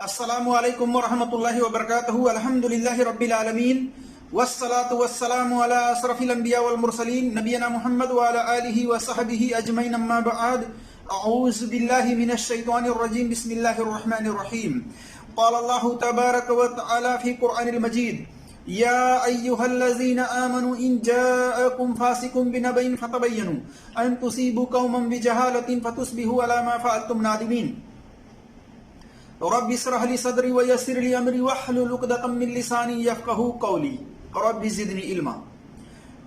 السلام علیکم ورحمۃ اللہ وبرکاتہ۔ الحمد للہ رب العالمین والصلاة والسلام علی اشرف الانبیاء والمرسلین نبینا محمد وعلی آلہ وصحبہ اجمعین، اما بعد، اعوذ باللہ من الشیطان الرجیم، بسم اللہ الرحمن الرحیم۔ قال اللہ تبارک وتعالی فی قرآن المجید: یا ایہا الذین آمنوا ان جاءکم فاسق بنبأ فتبینوا ان تصیبوا قوما بجہالۃ فتصبحوا علی ما فعلتم نادمین۔ رب اشرح لي صدري ويسر لي امري واحلل عقدة من لساني يفقهوا قولي رب زدني علما۔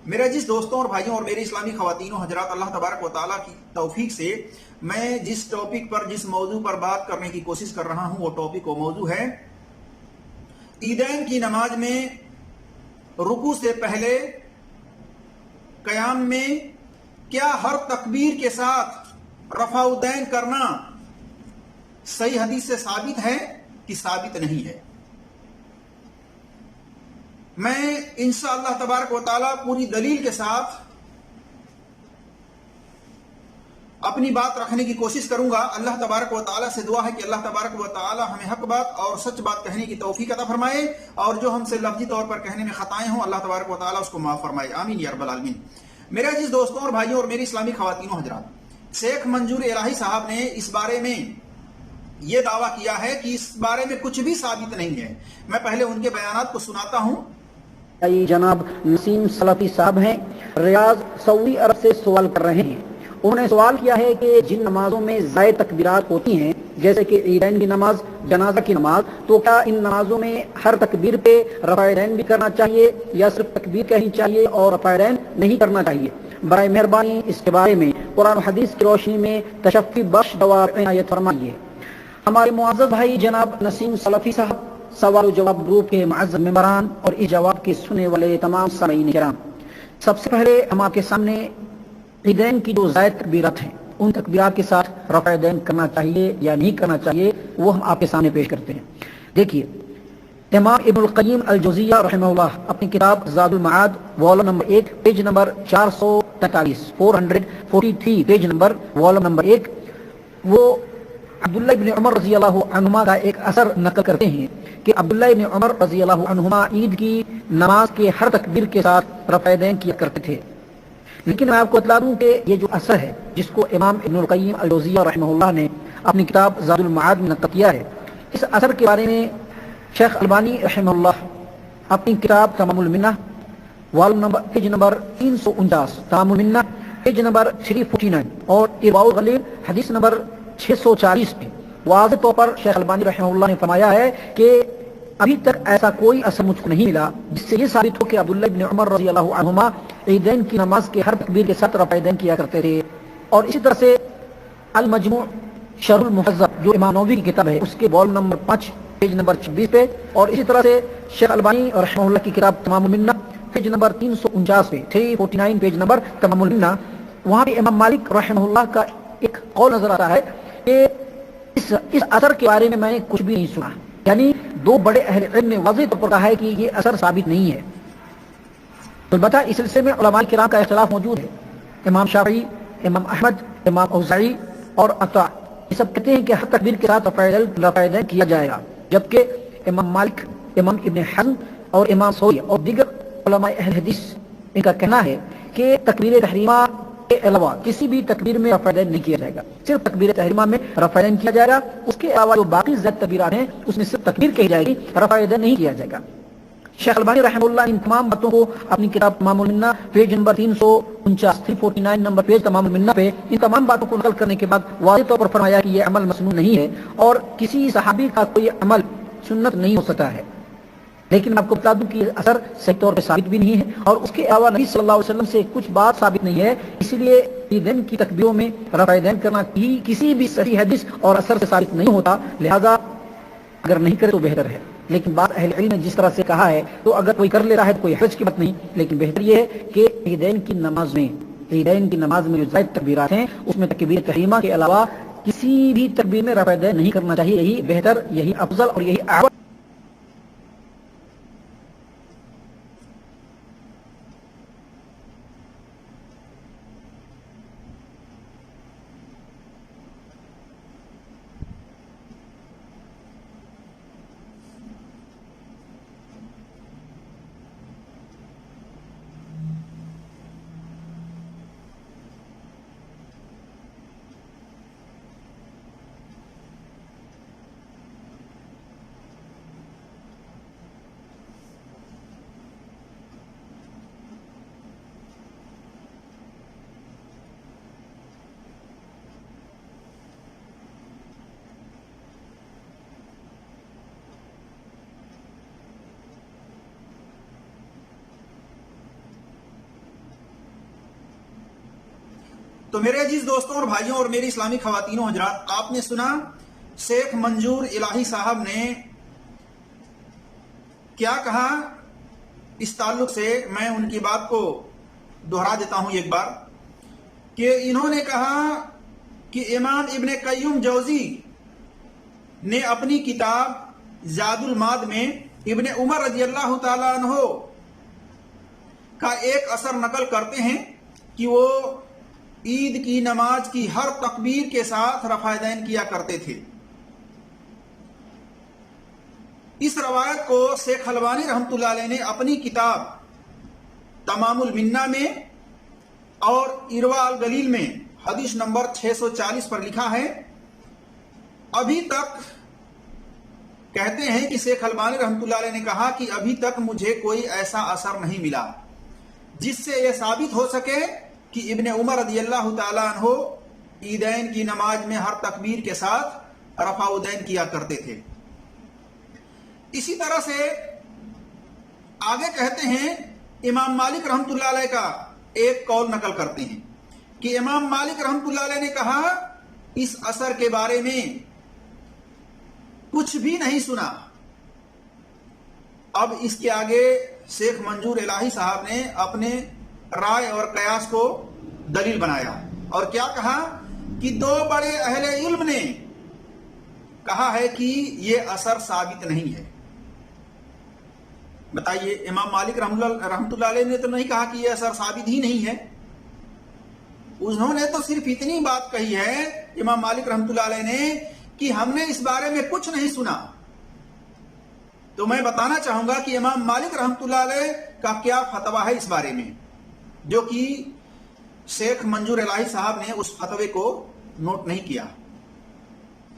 میرے عزیز دوستوں اور بھائیوں اور میرے اسلامی خواتین و حضرات، اللہ تبارک و تعالیٰ کی توفیق سے میں جس ٹاپک پر، جس موضوع پر بات کرنے کی کوشش کر رہا ہوں، وہ ٹاپک و موضوع ہے عیدین کی نماز میں رکوع سے پہلے قیام میں کیا ہر تکبیر کے ساتھ رفع الدین کرنا صحیح حدیث سے ثابت ہے کہ ثابت نہیں ہے۔ میں انشاءاللہ تبارک و تعالیٰ پوری دلیل کے ساتھ اپنی بات رکھنے کی کوشش کروں گا۔ اللہ تبارک و تعالیٰ سے دعا ہے کہ اللہ تبارک و تعالیٰ ہمیں حق بات اور سچ بات کہنے کی توفیق عطا فرمائے، اور جو ہم سے لفظی طور پر کہنے میں خطائیں ہوں، اللہ تبارک و تعالیٰ اس کو معاف فرمائے، آمین یا رب العالمین۔ میرے عزیز دوستوں اور بھائیوں اور میری اسلامی خواتین و حضرات، شیخ منظور الہی صاحب نے اس بارے میں یہ دعویٰ کیا ہے کہ اس بارے میں کچھ بھی ثابت نہیں ہے۔ میں پہلے ان کے بیانات کو سناتا ہوں۔ جناب نسیم سلفی صاحب ہیں، ریاض سعودی عرب سے سوال کر رہے ہیں۔ انہوں نے سوال کیا ہے کہ جن نمازوں میں زائد تکبیرات ہوتی ہیں، جیسے کہ عیدین کی نماز، جنازہ کی نماز، تو کیا ان نمازوں میں ہر تکبیر پہ رفع یدین بھی کرنا چاہیے یا صرف تکبیر کہنی چاہیے اور رفع یدین نہیں کرنا چاہیے؟ برائے مہربانی اس کے بارے میں قرآن و حدیث کی روشنی میں تشفی بخش جواب عنایت فرمائیے۔ ہمارے معزز بھائی جناب نسیم سلفی صاحب سوال و جواب گروپ کے معزز ممبران اور اس جواب کے سننے والے تمام سامعین کرام، سب سے پہلے ہم آپ کے سامنے عیدین کی جو زائد تکبیرات ہیں، ان تکبیرات کے ساتھ رفع یدین کرنا چاہیے یا نہیں کرنا چاہیے، وہ ہم آپ کے سامنے پیش کرتے ہیں۔ دیکھیے، امام ابن القیم الجوزیہ رحمہ اللہ اپنی کتاب زاد المعاد volume number 1 page number 443 page number volume number 1، وہ عبداللہ ابن عمر رضی اللہ عنہما کا ایک اثر نقل کرتے ہیں کہ عبداللہ ابن عمر رضی اللہ عنہما عید کی نماز کے ہر تکبیر کے ساتھ رفع یدین کیا کرتے تھے۔ لیکن میں آپ کو بتلا دوں کہ یہ جو اثر ہے جس کو امام ابن القیم الجوزیہ رحمہ اللہ نے اپنی کتاب زاد المعاد میں نقل کیا ہے، اس اثر کے بارے میں شیخ البانی رحمہ اللہ اپنی کتاب تمام المنہ والم نمبر پیج نمبر 349، تمام المنہ پیج نمبر 349 اور ارواء الغلیل حدیث نمبر 640 پہ واضح طور پر شیخ البانی رحمہ اللہ نے فرمایا ہے کہ ابھی تک ایسا کوئی اثر مجھ کو نہیں ملا جس سے یہ ثابت ہو کہ عبداللہ ابن عمر رضی اللہ عنہما عیدین کی نماز کے ہر تکبیر کے ساتھ رفع یدین کیا کرتے تھے۔ اور اسی طرح سے المجموع شرح المہذب جو امام نووی کی کتاب ہے، اس کے والم نمبر 5 پیج نمبر 26 پہ، اور اسی طرح سے شیخ البانی رحمہ اللہ کی کتاب تمام المنہ پیج نمبر 349 پہ 349 پیج نمبر تمام المنہ، وہاں پہ امام مالک رحمہ اللہ کا ایک قول نظر آتا ہے کہ اس اثر کے بارے میں نے کچھ بھی نہیں سنا، یعنی دو بڑے اہل علم نے واضح طور پر کہا ہے کہ یہ اثر ثابت نہیں ہے۔ تو البتہ اس سلسلے میں علماء کرام کا اختلاف موجود ہے۔ امام شافعی، امام احمد، امام اوزاعی اور عطا یہ سب کہتے ہیں کہ ہر تکبیر کے ساتھ رفع یدین کیا جائے گا، جبکہ امام مالک، امام ابن حزم اور امام ثوری اور دیگر علماء اہل حدیث ان کا کہنا ہے کہ تکبیر تحریمہ کے علاوہ کسی بھی تکبیر میں رفع یدین نہیں کیا جائے گا، صرف تکبیر تحریمہ میں رفع یدین کیا جائے گا۔ اس کے علاوہ جو باقی زائد تکبیرات ہیں اس میں صرف تکبیر کہی جائے گی، رفع یدین نہیں کیا جائے گا۔ شیخ البانی رحمہ اللہ ان تمام باتوں کو اپنی کتاب تمام المنہ پیج نمبر 349 نمبر پیج تمام المنہ پہ ان تمام باتوں کو نقل کرنے کے بعد واضح طور پر فرمایا کہ یہ عمل مسنون نہیں ہے اور کسی صحابی کا کوئی عمل سنت نہیں ہو سکتا ہے۔ لیکن میں آپ کو بتا دوں کہ یہ اثر صحیح طور پہ ثابت بھی نہیں ہے، اور اس کے علاوہ نبی صلی اللہ علیہ وسلم سے کچھ بات ثابت نہیں ہے، اسی لیے عیدین کی تکبیروں میں رفع یدین کرنا کسی بھی صحیح حدیث اور اثر سے ثابت نہیں ہوتا، لہذا اگر نہیں کرے تو بہتر ہے۔ لیکن بات اہل علم نے جس طرح سے کہا ہے تو اگر کوئی کر لے رہا ہے تو کوئی حرج کی بات نہیں، لیکن بہتر یہ ہے کہ عیدین کی نماز میں جو زائد تکبیرات ہیں اس میں تکبیر تحریمہ کے علاوہ کسی بھی تکبیر میں رفع یدین نہیں کرنا چاہیے۔ یہی بہتر، یہی افضل اور یہی اعظم تو میرے عزیز دوستوں اور بھائیوں اور میری اسلامی خواتینوں حضرات، آپ نے سنا شیخ منظور الہی صاحب نے کیا کہا اس تعلق سے. میں ان کی بات کو دہرا دیتا ہوں ایک بار، کہ انہوں نے کہا کہ امام ابن قیم جوزی نے اپنی کتاب زاد المعاد میں ابن عمر رضی اللہ تعالیٰ عنہ کا ایک اثر نقل کرتے ہیں کہ وہ عید کی نماز کی ہر تکبیر کے ساتھ رفع دین کیا کرتے تھے. اس روایت کو شیخ البانی رحمۃ اللہ علیہ نے اپنی کتاب تمام المنہ میں اور ارواء الغلیل میں حدیث نمبر 640 پر لکھا ہے. ابھی تک کہتے ہیں کہ شیخ البانی رحمۃ اللہ علیہ نے کہا کہ ابھی تک مجھے کوئی ایسا اثر نہیں ملا جس سے یہ ثابت ہو سکے کہ ابن عمر رضی اللہ تعالیٰ عنہ عیدین کی نماز میں ہر تکبیر کے ساتھ رفع دین کیا کرتے تھے. اسی طرح سے آگے کہتے ہیں امام مالک رحمۃ اللہ علیہ کا ایک قول نقل کرتے ہیں کہ امام مالک رحمۃ اللہ علیہ نے کہا اس اثر کے بارے میں کچھ بھی نہیں سنا. اب اس کے آگے شیخ منظور الہی صاحب نے اپنے رائے اور قیاس کو دلیل بنایا اور کیا کہا کہ دو بڑے اہل علم نے کہا ہے کہ یہ اثر ثابت نہیں ہے. بتائیے، امام مالک رحمۃ اللہ علیہ نے تو نہیں کہا کہ یہ اثر ثابت ہی نہیں ہے. انہوں نے تو صرف اتنی بات کہی ہے امام مالک رحمۃ اللہ علیہ نے کہ ہم نے اس بارے میں کچھ نہیں سنا. تو میں بتانا چاہوں گا کہ امام مالک رحمۃ اللہ علیہ کا کیا فتویٰ ہے اس بارے میں، جو کہ شیخ منظور الہی صاحب نے اس فتوے کو نوٹ نہیں کیا،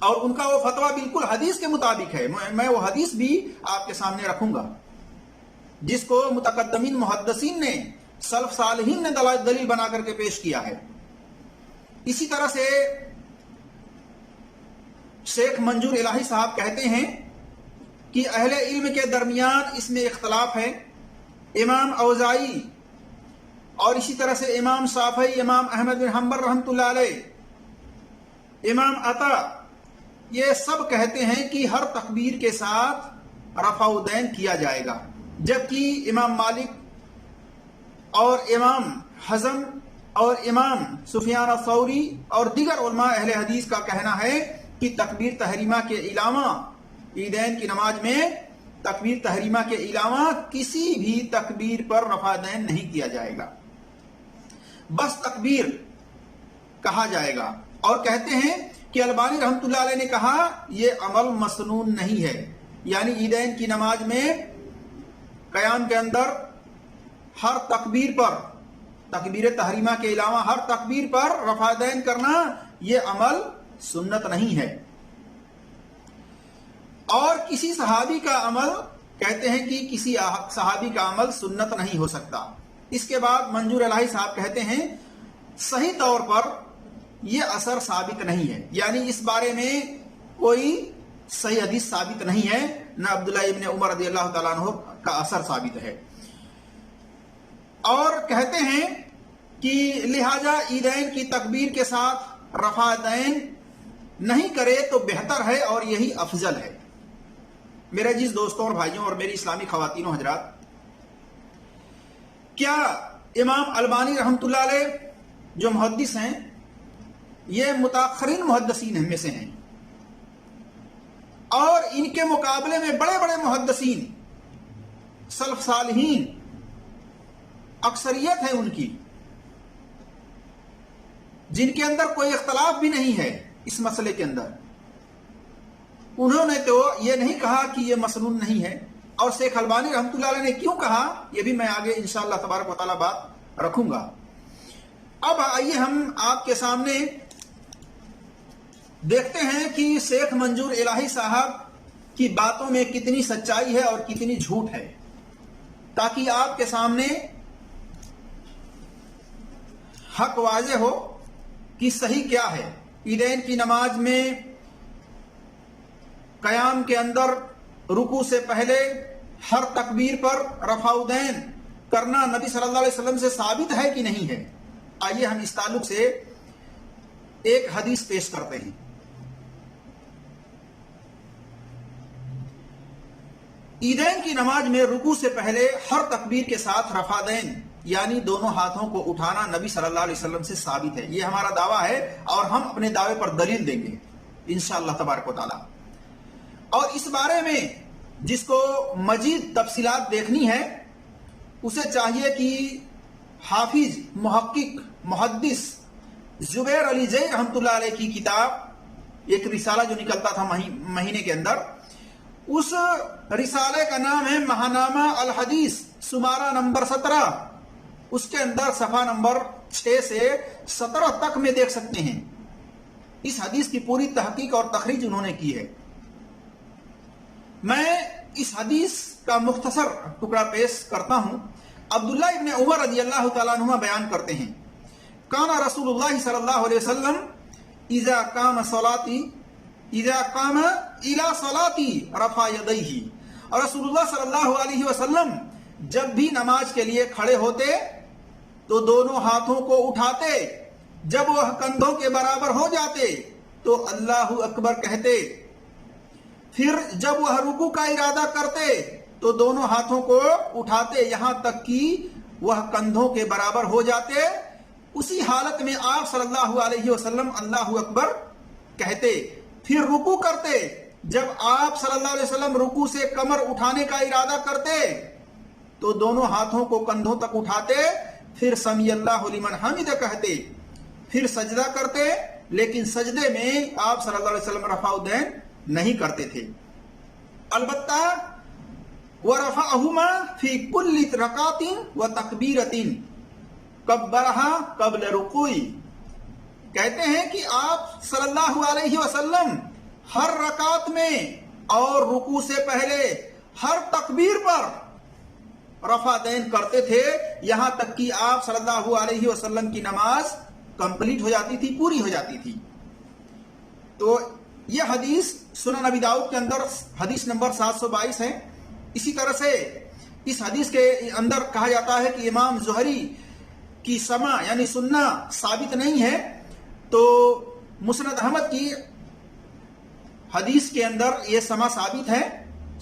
اور ان کا وہ فتویٰ بالکل حدیث کے مطابق ہے. میں وہ حدیث بھی آپ کے سامنے رکھوں گا جس کو متقدمین محدثین نے، سلف صالحین نے دلیل بنا کر کے پیش کیا ہے. اسی طرح سے شیخ منظور الہی صاحب کہتے ہیں کہ اہل علم کے درمیان اس میں اختلاف ہے. امام اوزائی اور اسی طرح سے امام شافعی، امام احمد بن حنبل رحمۃ اللہ علیہ، امام عطا، یہ سب کہتے ہیں کہ ہر تکبیر کے ساتھ رفع دین کیا جائے گا، جبکہ امام مالک اور امام حزم اور امام سفیان الثوری اور دیگر علماء اہل حدیث کا کہنا ہے کہ تکبیر تحریمہ کے علاوہ عیدین کی نماز میں تکبیر تحریمہ کے علاوہ کسی بھی تکبیر پر رفع دین نہیں کیا جائے گا، بس تکبیر کہا جائے گا. اور کہتے ہیں کہ البانی رحمۃ اللہ علیہ نے کہا یہ عمل مسنون نہیں ہے، یعنی عیدین کی نماز میں قیام کے اندر ہر تکبیر پر، تکبیر تحریمہ کے علاوہ ہر تکبیر پر رفع دین کرنا یہ عمل سنت نہیں ہے. اور کسی صحابی کا عمل، کہتے ہیں کہ کسی صحابی کا عمل سنت نہیں ہو سکتا. اس کے بعد منظور الہی صاحب کہتے ہیں صحیح طور پر یہ اثر ثابت نہیں ہے، یعنی اس بارے میں کوئی صحیح حدیث ثابت نہیں ہے، نہ عبداللہ ابن عمر رضی اللہ تعالیٰ عنہ کا اثر ثابت ہے. اور کہتے ہیں کہ لہذا عیدین کی تکبیر کے ساتھ رفع دین نہیں کرے تو بہتر ہے اور یہی افضل ہے. میرے عزیز دوستوں اور بھائیوں اور میری اسلامی خواتین و حضرات، کیا امام البانی رحمۃ اللہ علیہ جو محدث ہیں، یہ متاخرین محدثین میں سے ہیں، اور ان کے مقابلے میں بڑے بڑے محدثین سلف صالحین اکثریت ہے ان کی، جن کے اندر کوئی اختلاف بھی نہیں ہے اس مسئلے کے اندر. انہوں نے تو یہ نہیں کہا کہ یہ مسنون نہیں ہے. اور شیخ البانی رحمۃ اللہ علیہ نے کیوں کہا یہ بھی میں آگے انشاءاللہ تبارک و تعالیٰ بات رکھوں گا. اب آئیے ہم آپ کے سامنے دیکھتے ہیں کہ شیخ منظور الہی صاحب کی باتوں میں کتنی سچائی ہے اور کتنی جھوٹ ہے، تاکہ آپ کے سامنے حق واضح ہو کہ صحیح کیا ہے. عیدین کی نماز میں قیام کے اندر رکوع سے پہلے ہر تکبیر پر رفع دین کرنا نبی صلی اللہ علیہ وسلم سے ثابت ہے کہ نہیں ہے. آئیے ہم اس تعلق سے ایک حدیث پیش کرتے ہیں. عیدین کی نماز میں رکوع سے پہلے ہر تکبیر کے ساتھ رفع دین یعنی دونوں ہاتھوں کو اٹھانا نبی صلی اللہ علیہ وسلم سے ثابت ہے. یہ ہمارا دعویٰ ہے اور ہم اپنے دعوے پر دلیل دیں گے انشاءاللہ تبارک و تعالی. اور اس بارے میں جس کو مزید تفصیلات دیکھنی ہے اسے چاہیے کہ حافظ محقق محدث زبیر علی زئی رحمۃ اللہ علیہ کی کتاب ایک رسالہ جو نکلتا تھا مہینے کے اندر، اس رسالے کا نام ہے ماہنامہ الحدیث سمارہ نمبر 17. اس کے اندر صفحہ نمبر 6 سے 17 تک میں دیکھ سکتے ہیں اس حدیث کی پوری تحقیق اور تخریج انہوں نے کی ہے. میں اس حدیث کا مختصر ٹکڑا پیش کرتا ہوں. عبداللہ ابن عمر رضی اللہ تعالیٰ عنہ بیان کرتے ہیں کان رسول اللہ صلی اللہ علیہ وسلم اذا قام الى صلاتی رفع یدیہ. اور رسول اللہ صلی اللہ علیہ وسلم جب بھی نماز کے لیے کھڑے ہوتے تو دونوں ہاتھوں کو اٹھاتے، جب وہ کندھوں کے برابر ہو جاتے تو اللہ اکبر کہتے، پھر جب وہ رکوع کا ارادہ کرتے تو دونوں ہاتھوں کو اٹھاتے یہاں تک کہ وہ کندھوں کے برابر ہو جاتے. اسی حالت میں آپ صلی اللہ علیہ وسلم اللہ اکبر کہتے، پھر رکوع کرتے. جب آپ صلی اللہ علیہ وسلم رکوع سے کمر اٹھانے کا ارادہ کرتے تو دونوں ہاتھوں کو کندھوں تک اٹھاتے، پھر سمی اللہ لمن حمد کہتے، پھر سجدہ کرتے. لیکن سجدے میں آپ صلی اللہ علیہ وسلم رفع الدین نہیں کرتے تھے. البتہ وَرَفَعَهُمَا فِي كُلِّ رَكَعَةٍ وَتَكْبِيرَةٍ كَبَّرَهَا قَبْلَ رُكُوعِ. کہتے ہیں کہ آپ صلی اللہ علیہ وسلم ہر رکعت میں اور رکوع سے پہلے ہر تکبیر پر رفع دین کرتے تھے یہاں تک کہ آپ صلی اللہ علیہ وسلم کی نماز کمپلیٹ ہو جاتی تھی، پوری ہو جاتی تھی. تو یہ حدیث سنن ابی داؤد کے اندر حدیث نمبر 722 ہے. اسی طرح سے اس حدیث کے اندر کہا جاتا ہے کہ امام زہری کی سماع یعنی سننا ثابت نہیں ہے، تو مسند احمد کی حدیث کے اندر یہ سماع ثابت ہے،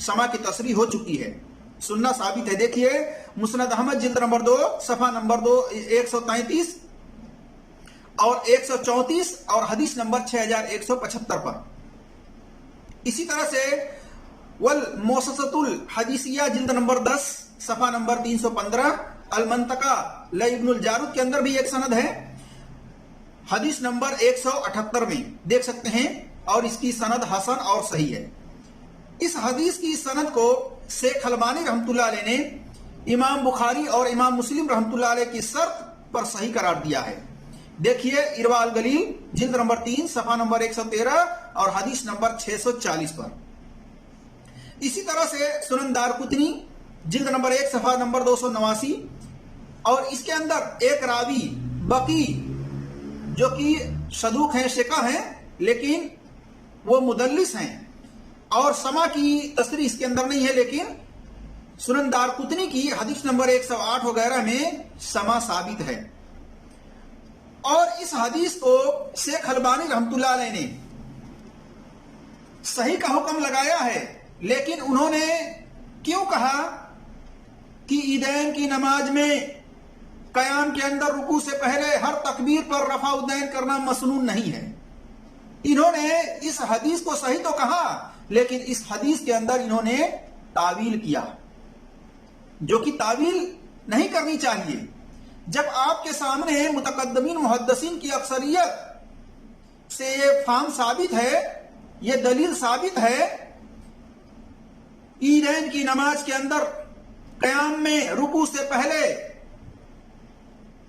سماع کی تصریح ہو چکی ہے، سننا ثابت ہے. دیکھیے مسند احمد جلد نمبر 2 صفحہ نمبر 2 133 اور 134 اور حدیث نمبر 6175 پر. اسی طرح سے والموسسۃ الحدیثیہ جلد نمبر 10 صفحہ نمبر 315 المنطقہ لابن الجارود کے اندر بھی ایک سند ہے، حدیث نمبر 178 میں دیکھ سکتے ہیں، اور اس کی سند حسن اور صحیح ہے. اس حدیث کی سند کو شیخ البانی رحمۃ اللہ علیہ نے امام بخاری اور امام مسلم رحمۃ اللہ علیہ کی شرط پر صحیح قرار دیا ہے. دیکھیے ارواء الغلیل جلد نمبر 3 صفحہ نمبر 113 اور حدیث نمبر 640 پر. اسی طرح سے سنن دارقطنی جلد نمبر 1 صفحہ نمبر 289 اور اس کے اندر ایک راوی بقی جو کہ صدوق ہیں، ثقہ ہیں، لیکن وہ مدلس ہیں اور سما کی تصریح اس کے اندر نہیں ہے، لیکن سنن دارقطنی کی حدیث نمبر 108 وغیرہ میں سما ثابت ہے. اور اس حدیث کو شیخ البانی رحمۃ اللہ علیہ نے صحیح کا حکم لگایا ہے، لیکن انہوں نے کیوں کہا کہ عیدین کی نماز میں قیام کے اندر رکوع سے پہلے ہر تکبیر پر رفع الدین کرنا مسنون نہیں ہے؟ انہوں نے اس حدیث کو صحیح تو کہا، لیکن اس حدیث کے اندر انہوں نے تعویل کیا، جو کہ تعویل نہیں کرنی چاہیے. جب آپ کے سامنے متقدمین محدثین کی اکثریت سے یہ فہم ثابت ہے، یہ دلیل ثابت ہے، عیدین کی نماز کے اندر قیام میں رکوع سے پہلے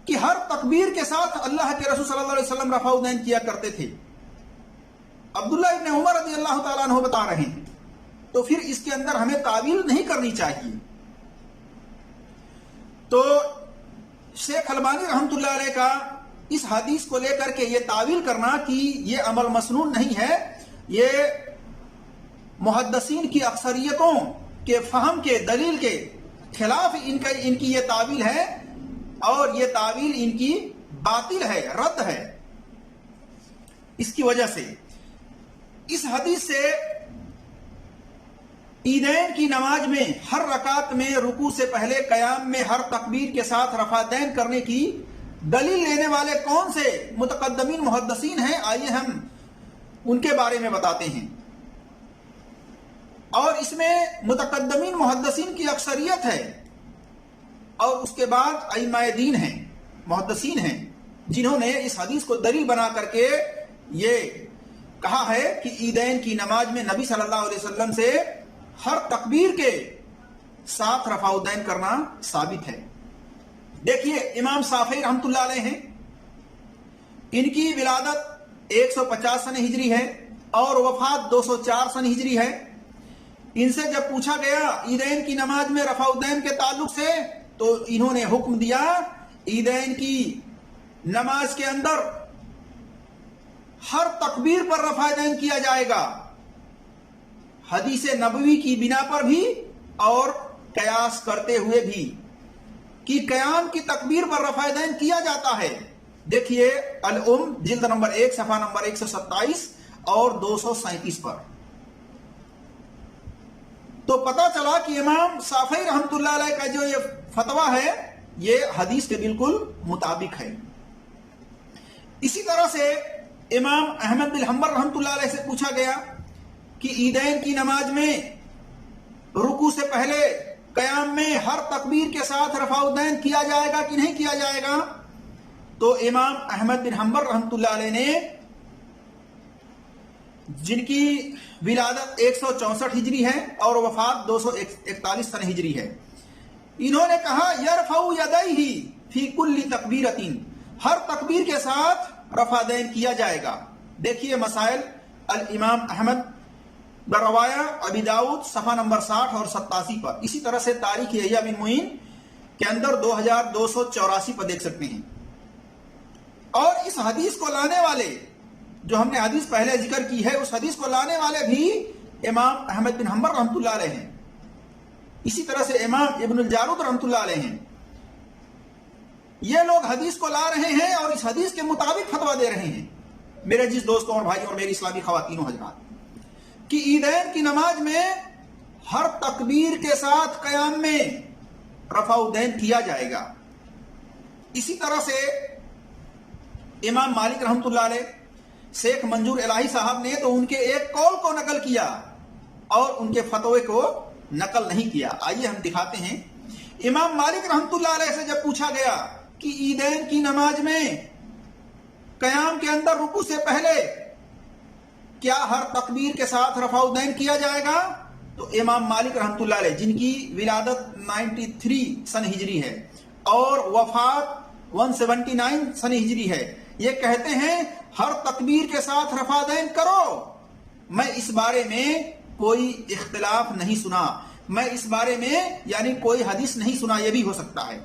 کہ ہر تکبیر کے ساتھ اللہ کے رسول صلی اللہ علیہ وسلم رفع الدین کیا کرتے تھے. عبداللہ ابن عمر رضی اللہ تعالیٰ عنہ بتا رہے ہیں، تو پھر اس کے اندر ہمیں تعویل نہیں کرنی چاہیے. تو شیخ البانی رحمۃ اللہ علیہ کا اس حدیث کو لے کر کے یہ تعویل کرنا کہ یہ عمل مسنون نہیں ہے، یہ محدثین کی اکثریتوں کے فہم کے دلیل کے خلاف ان کی یہ تعویل ہے، اور یہ تعویل ان کی باطل ہے، رد ہے. اس کی وجہ سے اس حدیث سے عیدین کی نماز میں ہر رکعت میں رکوع سے پہلے قیام میں ہر تکبیر کے ساتھ رفع دین کرنے کی دلیل لینے والے کون سے متقدمین محدثین ہیں، آئیے ہم ان کے بارے میں بتاتے ہیں۔ اور اس میں متقدمین محدثین کی اکثریت ہے، اور اس کے بعد ائمہ دین ہیں، محدثین ہیں، جنہوں نے اس حدیث کو دلیل بنا کر کے یہ کہا ہے کہ عیدین کی نماز میں نبی صلی اللہ علیہ وسلم سے ہر تکبیر کے ساتھ رفع الدین کرنا ثابت ہے۔ دیکھیے امام شافعی رحمۃ اللہ علیہ ہیں، ان کی ولادت 150 سن ہجری ہے اور وفات 204 سن ہجری ہے۔ ان سے جب پوچھا گیا عیدین کی نماز میں رفع الدین کے تعلق سے تو انہوں نے حکم دیا عیدین کی نماز کے اندر ہر تکبیر پر رفع الدین کیا جائے گا، حدیث نبوی کی بنا پر بھی اور قیاس کرتے ہوئے بھی کہ قیام کی تکبیر پر رفع الدین کیا جاتا ہے۔ دیکھیے الام جلد نمبر 1 صفحہ نمبر 127 اور 237 پر۔ تو پتہ چلا کہ امام شافعی رحمۃ اللہ علیہ کا جو یہ فتویٰ ہے یہ حدیث کے بالکل مطابق ہے۔ اسی طرح سے امام احمد بن حنبل رحمۃ اللہ علیہ سے پوچھا گیا کہ عیدین کی نماز میں رکوع سے پہلے قیام میں ہر تکبیر کے ساتھ رفع الدین کیا جائے گا کہ نہیں کیا جائے گا، تو امام احمد بن حنبل رحمۃ اللہ علیہ نے، جن کی ولادت 164 ہجری ہے اور وفات 241 سن ہجری ہے، انہوں نے کہا یرفع یدیہ فی کل تکبیرۃ، ہر تکبیر کے ساتھ رفع دین کیا جائے گا۔ دیکھیے مسائل الامام احمد بروایا ابی داؤد صفحہ نمبر 60 اور 87 پر، اسی طرح سے تاریخ یحییٰ بن معین کے اندر 2284 پر دیکھ سکتے ہیں۔ اور اس حدیث کو لانے والے، جو ہم نے حدیث پہلے ذکر کی ہے، اس حدیث کو لانے والے بھی امام احمد بن حنبل رحمۃ اللہ علیہ ہیں، اسی طرح سے امام ابن الجارود رحمۃ اللہ علیہ ہیں۔ یہ لوگ حدیث کو لا رہے ہیں اور اس حدیث کے مطابق فتویٰ دے رہے ہیں۔ میرے جس دوستوں اور بھائیوں اور میری اسلامی خواتین و حضرات، کہ عیدین کی نماز میں ہر تکبیر کے ساتھ قیام میں رفع الدین کیا جائے گا۔ اسی طرح سے امام مالک رحمۃ اللہ علیہ، شیخ منظور الہی صاحب نے تو ان کے ایک قول کو نقل کیا اور ان کے فتوے کو نقل نہیں کیا۔ آئیے ہم دکھاتے ہیں۔ امام مالک رحمۃ اللہ علیہ سے جب پوچھا گیا کہ عیدین کی نماز میں قیام کے اندر رکوع سے پہلے کیا ہر تکبیر کے ساتھ رفع الدین کیا جائے گا، تو امام مالک رحمۃ اللہ علیہ، جن کی ولادت 93 سن ہجری ہے اور وفات 179 سن ہجری ہے، یہ کہتے ہیں ہر تکبیر کے ساتھ رفع الدین کرو۔ میں اس بارے میں کوئی اختلاف نہیں سنا، میں اس بارے میں یعنی کوئی حدیث نہیں سنا، یہ بھی ہو سکتا ہے،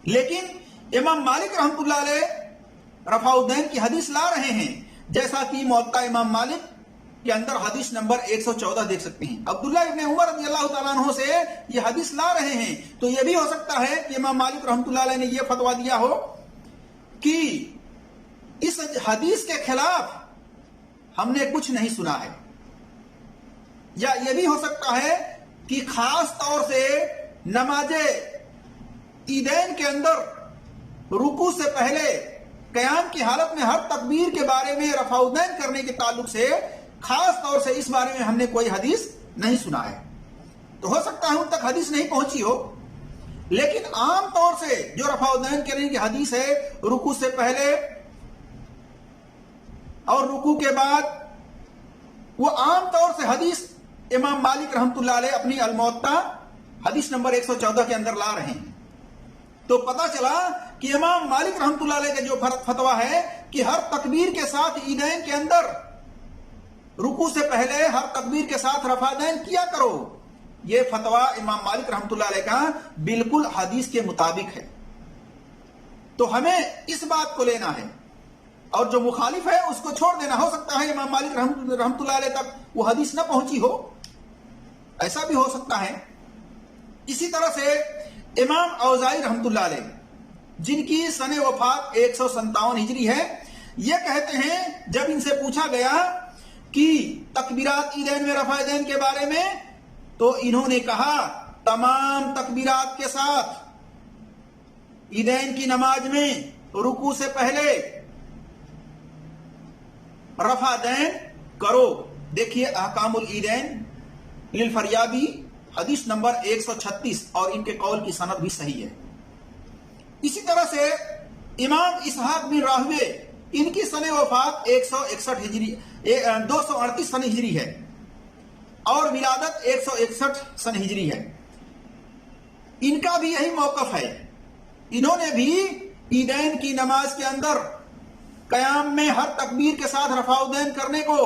لیکن امام مالک رحمۃ اللہ علیہ رفع الدین کی حدیث لا رہے ہیں، جیسا کہ موطا امام مالک کے اندر حدیث نمبر 114 دیکھ سکتے ہیں۔ عبداللہ ابن عمر رضی اللہ تعالیٰ عنہ سے یہ حدیث لا رہے ہیں، تو یہ بھی ہو سکتا ہے کہ امام مالک رحمۃ اللہ علیہ نے یہ فتویٰ دیا ہو کہ اس حدیث کے خلاف ہم نے کچھ نہیں سنا ہے، یا یہ بھی ہو سکتا ہے کہ خاص طور سے نماز عیدین کے اندر رکوع سے پہلے قیام کی حالت میں ہر تکبیر کے بارے میں رفع الدین کرنے کے تعلق سے خاص طور سے اس بارے میں ہم نے کوئی حدیث نہیں سنا ہے۔ تو ہو سکتا ہے ان تک حدیث نہیں پہنچی ہو، لیکن عام طور سے جو رفع الدین کرنے کی حدیث ہے رکوع سے پہلے اور رکوع کے بعد، وہ عام طور سے حدیث امام مالک رحمۃ اللہ علیہ اپنی الموطا حدیث نمبر 114 کے اندر لا رہے ہیں۔ تو پتا چلا کہ امام مالک رحمۃ اللہ علیہ کا جو فتویٰ ہے کہ ہر تکبیر کے ساتھ عیدین کے اندر رکوع سے پہلے ہر تکبیر کے ساتھ رفع الدین کیا کرو، یہ فتویٰ امام مالک رحمۃ اللہ علیہ کا بالکل حدیث کے مطابق ہے۔ تو ہمیں اس بات کو لینا ہے، اور جو مخالف ہے اس کو چھوڑ دینا۔ ہو سکتا ہے امام مالک رحمۃ اللہ علیہ تک وہ حدیث نہ پہنچی ہو، ایسا بھی ہو سکتا ہے۔ اسی طرح سے امام اوزاعی رحمۃ اللہ علیہ، جن کی سن وفات 157 ہجری ہے، یہ کہتے ہیں جب ان سے پوچھا گیا کہ تکبیرات عیدین میں رفع یدین کے بارے میں تو انہوں نے کہا تمام تکبیرات کے ساتھ عیدین کی نماز میں رکوع سے پہلے رفع یدین کرو. دیکھیے احکام العیدین للفریابی حدیث نمبر 136 اور ان کے قول کی سند بھی صحیح ہے. اسی طرح سے امام اسحاق بن راہوے ان کی سن وفات 161 ہجری 238 سن ہجری ہے اور ولادت 161 سن ہجری ہے. ان کا بھی یہی موقف ہے. انہوں نے بھی عیدین کی نماز کے اندر قیام میں ہر تکبیر کے ساتھ رفع یدین کرنے کو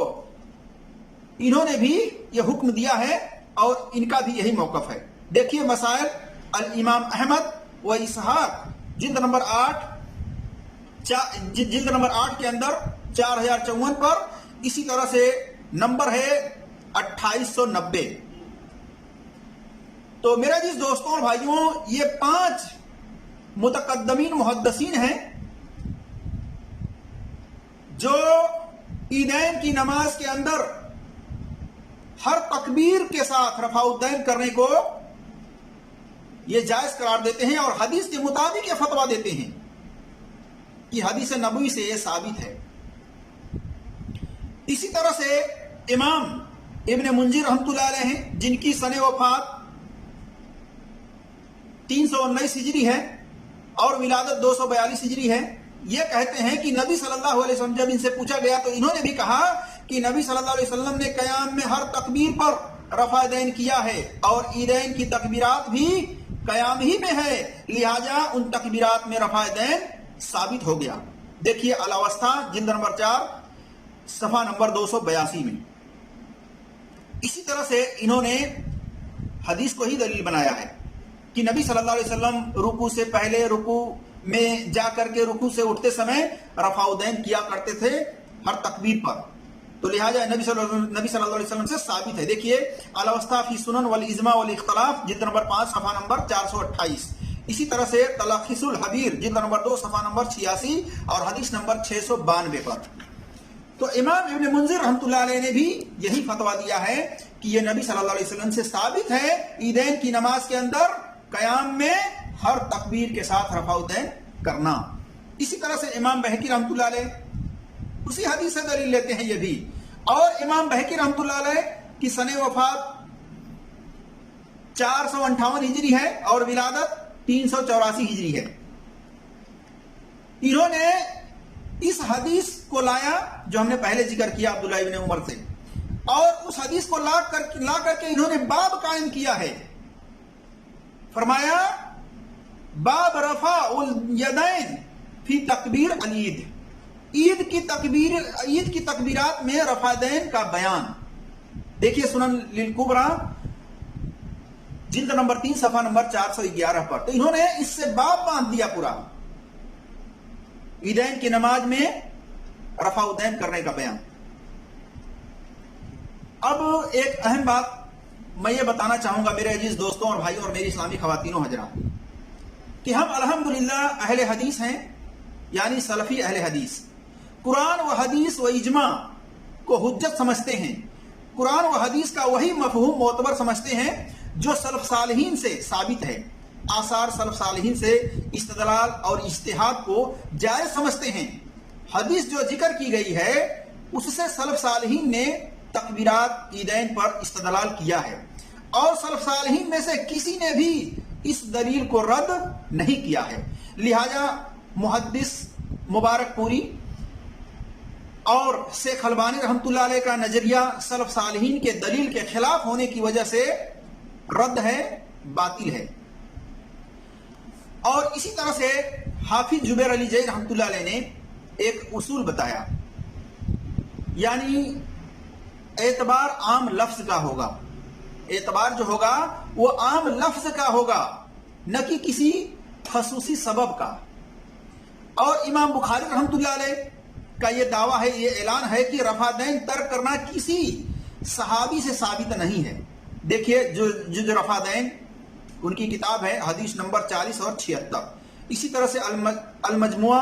انہوں نے بھی یہ حکم دیا ہے اور ان کا بھی یہی موقف ہے. دیکھیے مسائل الامام احمد و اسحاق جلد نمبر 8 کے اندر 4054 پر. اسی طرح سے نمبر ہے 2890. تو میرے عزیز دوستوں اور بھائیوں، یہ 5 متقدمین محدثین ہیں جو عیدین کی نماز کے اندر ہر تکبیر کے ساتھ رفع یدین کرنے کو یہ جائز قرار دیتے ہیں اور حدیث کے مطابق یہ فتویٰ دیتے ہیں کہ حدیث نبوی سے یہ ثابت ہے. اسی طرح سے امام ابن منذر رحمۃ اللہ علیہ ہیں جن کی سن وفات 319 ہجری ہے اور ولادت 242 ہجری ہے. یہ کہتے ہیں کہ نبی صلی اللہ علیہ وسلم جب ان سے پوچھا گیا تو انہوں نے بھی کہا کہ نبی صلی اللہ علیہ وسلم نے قیام میں ہر تکبیر پر رفع یدین کیا ہے اور عیدین کی تکبیرات بھی قیام ہی میں ہے، لہذا ان تکبیرات میں رفع یدین ثابت ہو گیا. دیکھیے الاوسطہ جلد نمبر 4 صفحہ نمبر 282 میں. اسی طرح سے انہوں نے حدیث کو ہی دلیل بنایا ہے کہ نبی صلی اللہ علیہ وسلم رکوع سے پہلے رکوع میں جا کر کے رکوع سے اٹھتے سمے رفع یدین کیا کرتے تھے ہر تکبیر پر، تو لہٰذا نبی صلی اللہ علیہ وسلم سے ثابت ہے. دیکھیے الاوسطہ فی سنن والاجماع والاختلاف جلد نمبر 5 صفحہ نمبر 428. اسی طرح سے تلخیص الحبیر جلد نمبر 2 صفحہ نمبر 86 اور حدیث نمبر 692 پر. تو امام ابن منذر رحمۃ اللہ علیہ نے بھی یہی فتویٰ دیا ہے کہ یہ نبی صلی اللہ علیہ وسلم سے ثابت ہے عیدین کی نماز کے اندر قیام میں ہر تکبیر کے ساتھ رفع یدین کرنا. اسی طرح سے امام بہقی رحمۃ اللہ علیہ اسی حدیث سے دلیل لیتے ہیں یہ بھی. اور امام بہقی رحمۃ اللہ علیہ کی سن وفات 458 ہجری ہے اور ولادت 384 ہجری ہے. انہوں نے اس حدیث کو لایا جو ہم نے پہلے ذکر کیا عبداللہ ابن عمر سے، اور اس حدیث کو لا کر کے انہوں نے باب قائم کیا ہے. فرمایا باب رفع الیدین فی تکبیر العید، عید کی تکبیرات میں رفع یدین کا بیان. دیکھیے سنن للکبریٰ جلد نمبر 3 صفحہ نمبر 411 پر. تو انہوں نے اس سے باب باندھ دیا پورا، عیدین کی نماز میں رفع یدین کرنے کا بیان. اب ایک اہم بات میں یہ بتانا چاہوں گا میرے عزیز دوستوں اور بھائیوں اور میری اسلامی خواتین و حضرات کہ ہم الحمدللہ اہل حدیث ہیں، یعنی سلفی اہل حدیث. قرآن و حدیث و اجماع کو حجت سمجھتے ہیں، قرآن و حدیث کا وہی مفہوم معتبر سمجھتے ہیں جو سلف صالحین سے ثابت ہے. آثار سلف صالحین سے استدلال اور اجتہاد کو جائز سمجھتے ہیں. حدیث جو ذکر کی گئی ہے اس سے سلف صالحین نے تکبیرات عیدین پر استدلال کیا ہے اور سلف صالحین میں سے کسی نے بھی اس دلیل کو رد نہیں کیا ہے. لہذا محدث مبارک پوری اور شیخ البانی رحمۃ اللہ علیہ کا نظریہ سلف صالحین کے دلیل کے خلاف ہونے کی وجہ سے رد ہے، باطل ہے. اور اسی طرح سے حافظ جبیر علی زئی رحمۃ اللہ علیہ نے ایک اصول بتایا، یعنی اعتبار عام لفظ کا ہوگا. اعتبار جو ہوگا وہ عام لفظ کا ہوگا، نہ کہ کسی خصوصی سبب کا. اور امام بخاری رحمۃ اللہ علیہ کا یہ دعویٰ ہے، یہ اعلان ہے کہ رفع یدین ترک کرنا کسی صحابی سے ثابت نہیں ہے. دیکھیے جو رفع یدین ان کی کتاب ہے حدیث نمبر 40 اور 76. اسی طرح سے المجموعہ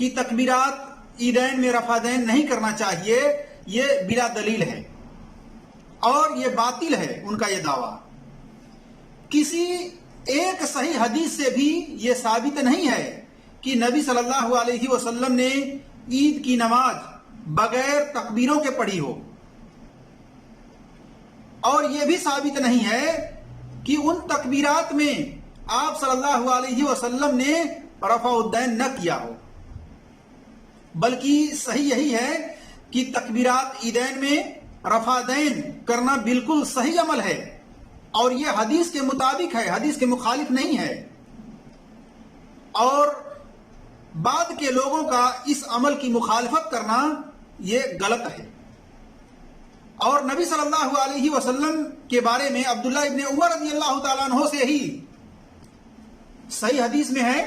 کہ تکبیرات عیدین میں رفع دین نہیں کرنا چاہیے، یہ بلا دلیل ہے اور یہ باطل ہے ان کا یہ دعویٰ۔ کسی ایک صحیح حدیث سے بھی یہ ثابت نہیں ہے کہ نبی صلی اللہ علیہ وسلم نے عید کی نماز بغیر تکبیروں کے پڑھی ہو، اور یہ بھی ثابت نہیں ہے کہ ان تکبیرات میں آپ صلی اللہ علیہ وسلم نے رفع الدین نہ کیا ہو، بلکہ صحیح یہی ہے کہ تکبیرات عیدین میں رفع دین کرنا بالکل صحیح عمل ہے، اور یہ حدیث کے مطابق ہے، حدیث کے مخالف نہیں ہے، اور بعد کے لوگوں کا اس عمل کی مخالفت کرنا یہ غلط ہے۔ اور نبی صلی اللہ علیہ وسلم کے بارے میں عبداللہ ابن عمر رضی اللہ تعالیٰ عنہ سے ہی صحیح حدیث میں ہے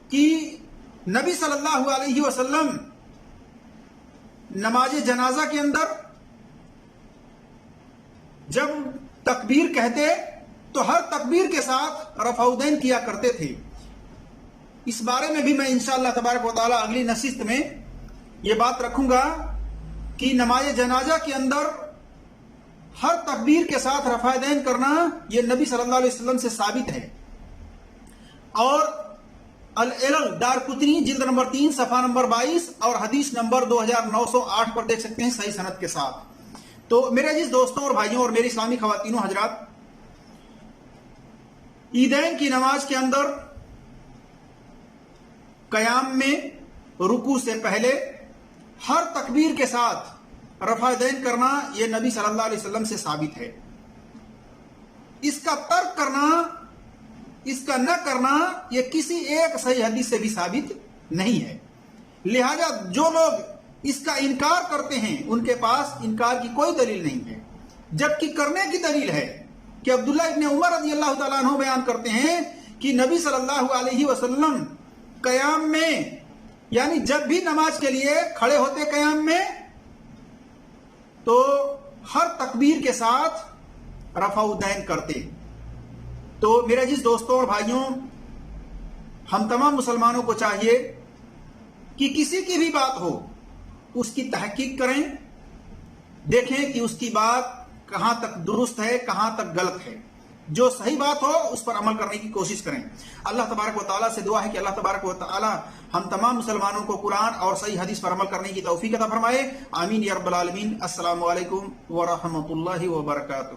کہ نبی صلی اللہ علیہ وسلم نماز جنازہ کے اندر جب تکبیر کہتے تو ہر تکبیر کے ساتھ رفع الدین کیا کرتے تھے۔ اس بارے میں بھی میں انشاءاللہ تبارک و تعالی اگلی نشست میں یہ بات رکھوں گا کہ نماز جنازہ کے اندر ہر تکبیر کے ساتھ رفع دین کرنا یہ نبی صلی اللہ علیہ وسلم سے ثابت ہے۔ اور العلل دارقطنی جلد نمبر 3 صفحہ نمبر 22 اور حدیث نمبر 2908 پر دیکھ سکتے ہیں صحیح سند کے ساتھ۔ تو میرے عزیز دوستوں اور بھائیوں اور میری اسلامی خواتین و حضرات، عیدین کی نماز کے اندر قیام میں رکوع سے پہلے ہر تکبیر کے ساتھ رفع دین کرنا یہ نبی صلی اللہ علیہ وسلم سے ثابت ہے۔ اس کا ترک کرنا، اس کا نہ کرنا یہ کسی ایک صحیح حدیث سے بھی ثابت نہیں ہے۔ لہذا جو لوگ اس کا انکار کرتے ہیں ان کے پاس انکار کی کوئی دلیل نہیں ہے، جبکہ کرنے کی دلیل ہے کہ عبداللہ ابن عمر رضی اللہ تعالیٰ عنہ بیان کرتے ہیں کہ نبی صلی اللہ علیہ وسلم قیام میں، یعنی جب بھی نماز کے لیے کھڑے ہوتے قیام میں، تو ہر تکبیر کے ساتھ رفع الدین کرتے۔ تو میرے عزیز دوستوں اور بھائیوں، ہم تمام مسلمانوں کو چاہیے کہ کسی کی بھی بات ہو اس کی تحقیق کریں، دیکھیں کہ اس کی بات کہاں تک درست ہے، کہاں تک غلط ہے۔ جو صحیح بات ہو اس پر عمل کرنے کی کوشش کریں۔ اللہ تبارک و تعالیٰ سے دعا ہے کہ اللہ تبارک و تعالیٰ ہم تمام مسلمانوں کو قرآن اور صحیح حدیث پر عمل کرنے کی توفیق عطا فرمائے۔ آمین یا رب العالمین۔ السلام علیکم ورحمۃ اللہ وبرکاتہ۔